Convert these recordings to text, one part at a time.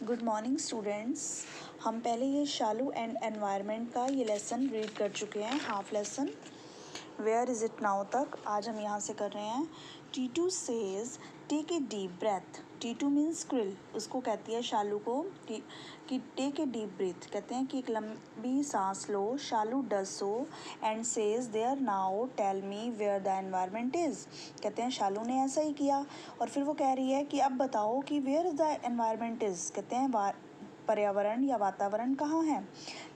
Good morning students. हम पहले ये शालू एंड एनवायरनमेंट का ये लेसन रीड कर चुके हैं, half lesson where is it now तक। आज हम यहाँ से कर रहे हैं। Titu says take a deep breath. Titu means squirrel, उसको कहती है शालू को कि टेक ए डीप ब्रेथ, कहते हैं कि एक लंबी सांस लो। Shalu does so and says there now tell me where the environment is. कहते हैं शालू ने ऐसा ही किया और फिर वो कह रही है कि अब बताओ कि where is the environment is, कहते हैं पर्यावरण या वातावरण कहाँ है।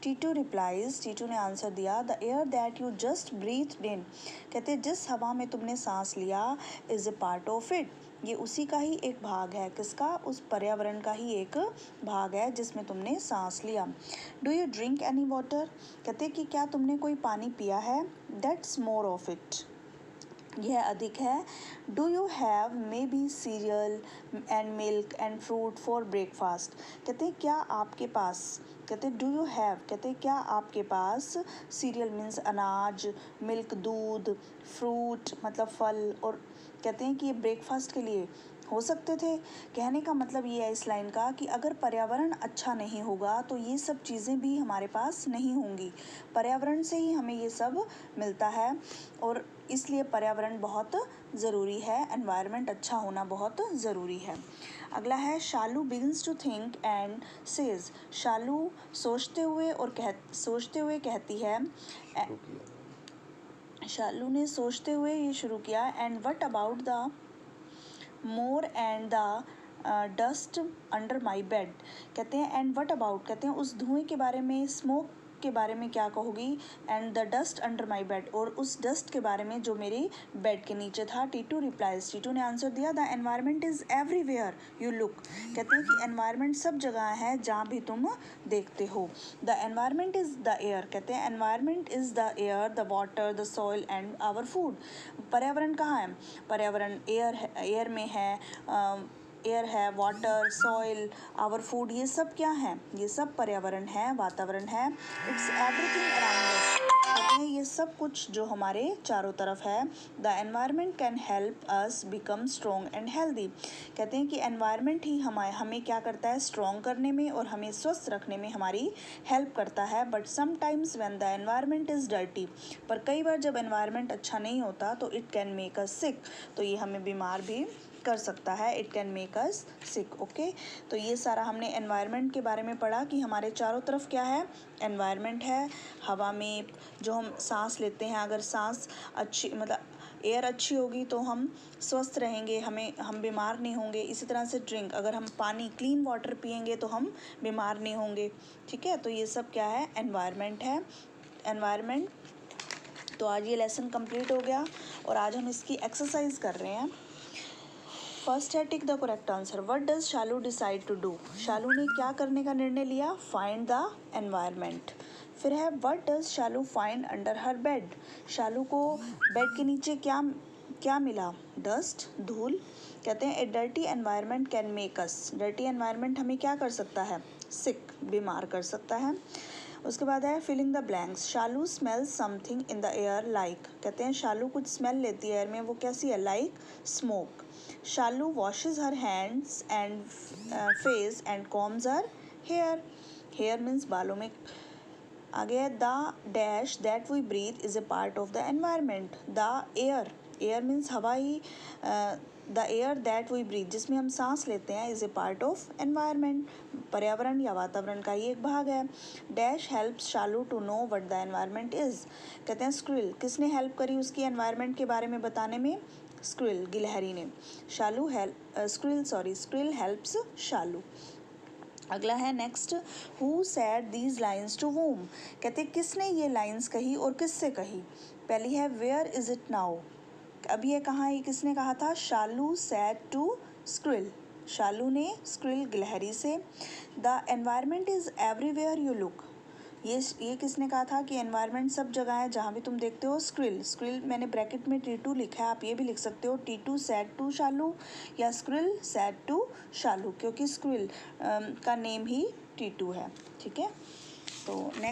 टीटू रिप्लाइज, टीटू ने आंसर दिया, the air that you just breathe in, कहते हैं जिस हवा में तुमने सांस लिया, is a part of it, ये उसी का ही एक भाग है। किसका? उस पर्यावरण का ही एक भाग है जिसमें तुमने सांस लिया। Do you drink any water, कहते हैं कि क्या तुमने कोई पानी पिया है, दैट्स मोर ऑफ इट, यह अधिक है। Do you have may be serial and milk and fruit for breakfast, कहते हैं क्या आपके पास, कहते हैं डू यू हैव, कहते हैं क्या आपके पास सीरियल मीन्स अनाज, मिल्क दूध, फ्रूट मतलब फल, और कहते हैं कि ये ब्रेकफास्ट के लिए हो सकते थे। कहने का मतलब ये है इस लाइन का कि अगर पर्यावरण अच्छा नहीं होगा तो ये सब चीज़ें भी हमारे पास नहीं होंगी। पर्यावरण से ही हमें ये सब मिलता है और इसलिए पर्यावरण बहुत ज़रूरी है, एनवायरनमेंट अच्छा होना बहुत ज़रूरी है। अगला है Shalu begins to think and says, Shalu सोचते हुए कहती है, शालू ने सोचते हुए ये शुरू किया, and what about the more and the dust under my bed, कहते हैं एंड व्हाट अबाउट, कहते हैं उस धुएं के बारे में, स्मोक के बारे में क्या कहोगी, and the dust under my bed, और उस डस्ट के बारे में जो मेरी बेड के नीचे था। टीटू रिप्लाइज, टीटू ने आंसर दिया, the environment is everywhere you look, कहते हैं कि एनवायरनमेंट सब जगह है जहाँ भी तुम देखते हो। The environment is the air, कहते हैं environment is the air, the water, the soil and our food, पर्यावरण कहाँ है, पर्यावरण एयर में है, एयर है, वाटर, सॉइल, आवर फूड, ये सब क्या है, ये सब पर्यावरण है, वातावरण है। इट्स एवरीथिंग अराउंड अस, कहते हैं ये सब कुछ जो हमारे चारों तरफ है। The environment can help us become strong and healthy, कहते हैं कि एनवायरनमेंट ही हमें क्या करता है, स्ट्रॉन्ग करने में और हमें स्वस्थ रखने में हमारी हेल्प करता है। But sometimes when the environment is dirty, पर कई बार जब एनवायरनमेंट अच्छा नहीं होता तो इट कैन मेक अस सिक, तो ये हमें बीमार भी कर सकता है, it can make us sick. Okay, तो ये सारा हमने एनवायरनमेंट के बारे में पढ़ा कि हमारे चारों तरफ क्या है, एनवायरनमेंट है। हवा में जो हम सांस लेते हैं, अगर सांस अच्छी मतलब एयर अच्छी होगी तो हम स्वस्थ रहेंगे, हम बीमार नहीं होंगे। इसी तरह से ड्रिंक, अगर हम पानी क्लीन वाटर पिएंगे तो हम बीमार नहीं होंगे। ठीक है, तो ये सब क्या है, एनवायरनमेंट है, एनवायरनमेंट। तो आज ये लेसन कंप्लीट हो गया और आज हम इसकी एक्सरसाइज कर रहे हैं। फर्स्ट है tick the correct answer, what does Shalu decide to do, Shalu ने क्या करने का निर्णय लिया, फाइंड द एनवायरनमेंट। फिर है what does Shalu find under her bed, Shalu को बेड के नीचे क्या क्या मिला, डस्ट, धूल, कहते हैं a dirty environment can make us, dirty environment हमें क्या कर सकता है, सिक, बीमार कर सकता है। उसके बाद है filling the blanks, Shalu smells something in the air like, कहते हैं शालू कुछ स्मेल लेती है एयर में, वो कैसी है, like smoke. Shalu washes her hands and face and combs her hair, hair means बालों में। आगे है the dash that we breathe is a part of the environment, the air, air means हवा ही, the air that we breathe जिसमें हम सांस लेते हैं, is a part of environment, पर्यावरण या वातावरण का ही एक भाग है। Dash helps Shalu to know what the environment is, कहते हैं स्क्विल, किसने हेल्प करी उसकी एनवायरनमेंट के बारे में बताने में, स्क्विल, गिलहरी ने। Squirrel helps Shalu. अगला है next, who said these lines to whom, कहते हैं किसने ये लाइन्स कही और किससे कही। पहली है वेयर इज़ इट नाउ, अब ये कहाँ, ये किसने कहा था, शालू सैड टू स्क्विल, शालू ने स्क्विल, गिलहरी से। The environment is everywhere you look, ये किसने कहा था कि एनवायरनमेंट सब जगह है जहाँ भी तुम देखते हो, स्क्विल, स्क्विल मैंने ब्रैकेट में टीटू लिखा है, आप ये भी लिख सकते हो टीटू सैड टू शालू या स्क्विल सैड टू शालू, क्योंकि स्क्विल का नेम ही टीटू है। ठीक है, तो नेक्स्ट